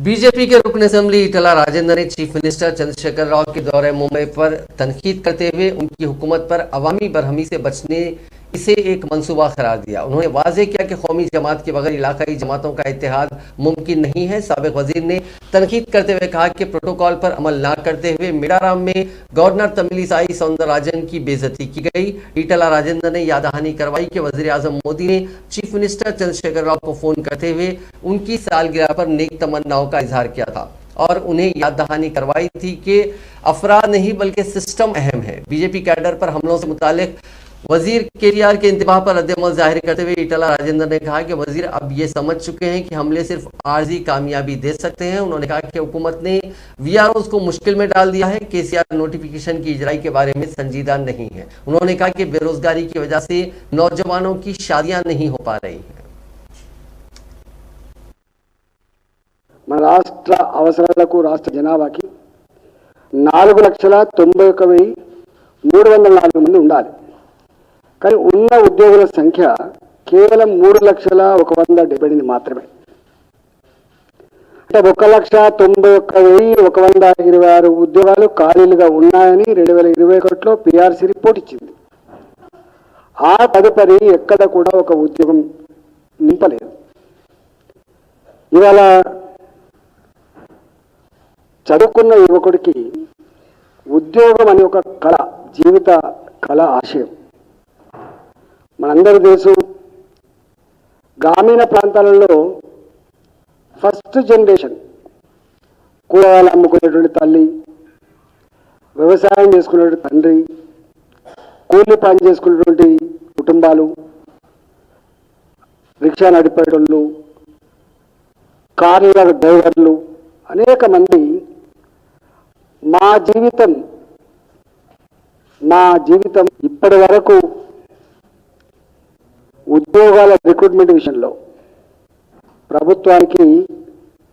BJP के रुकन assembly इटला Rajendra ने चीफ मिनिस्टर चंद्रशेखर राव के दौरे मुंबई पर तनकीद करते हुए उनकी हुकूमत पर अवामी बरहमी से बचने इसे एक मंसूबा करार दिया। उन्होंने वाजे किया कि कौमी जमात के बगैर इलाकाई जमातों का इत्तेहाद मुमकिन नहीं है। साबिक वजीर ने तनकीद करते हुए कहा कि प्रोटोकॉल पर अमल न करते हुए मिडाराम में गवर्नर तमिलिसाई सौंदरराजन की बेइज्जती की गई। इटला राजेंद्र ने याद दहानी करवाई कि वजीर आजम मोदी ने चीफ मिनिस्टर चंद्रशेखर राव को फोन करते हुए उनकी सालगिरह पर नेक तमन्नाओं का इजहार किया था और उन्हें याद दहानी करवाई थी कि अफराद नहीं बल्कि सिस्टम अहम है। बीजेपी कैडर पर हमलों से मुतालिक वजीर केटीआर के इंतबाह पर रद्दअमल जाहिर करते हुए इटला राजेंद्र ने कहा कि वजीर अब ये समझ चुके हैं कि हमले सिर्फ आर्जी कामयाबी दे सकते हैं। उन्होंने कहा कि हुकूमत ने वीआरओज को मुश्किल में डाल दिया है। केसीआर नोटिफिकेशन की इजराई के बारे में संजीदा नहीं है। उन्होंने कहा कि बेरोजगारी की वजह से नौजवानों की शादियां नहीं हो पा रही हैं। మన రాష్ట్ర అవసరాలకు రాష్ట్ర జనాభాకి 4,91,304 మంది ఉండాలి. కానీ ఉన్న ఉద్యోగుల సంఖ్య కేవలం 3,01,178 మాత్రమే. అంటే 1,91,126 ఉద్యోగాలు ఖాళీలుగా ఉన్నాయని 2021లో పిఆర్సీ రిపోర్ట్ ఇచ్చింది. ఆ తదుపరి ఎక్కడ కూడా ఒక ఉద్యోగం నింపలేదు. ఇవాళ చదువుకున్న యువకుడికి ఉద్యోగం అనే ఒక కళ, జీవిత కళ, ఆశయం. మనందరూ తెలుసు, గ్రామీణ ప్రాంతాలలో ఫస్ట్ జనరేషన్ కూరగాయలు అమ్ముకునేటువంటి తల్లి, వ్యవసాయం చేసుకునేటువంటి తండ్రి, కూలి పని చేసుకునేటువంటి కుటుంబాలు, రిక్షా నడిపేటోళ్ళు, కార్ల డ్రైవర్లు, అనేక మంది మా జీవితం ఇప్పటి వరకు ఉద్యోగాల రిక్రూట్మెంట్ విషయంలో ప్రభుత్వానికి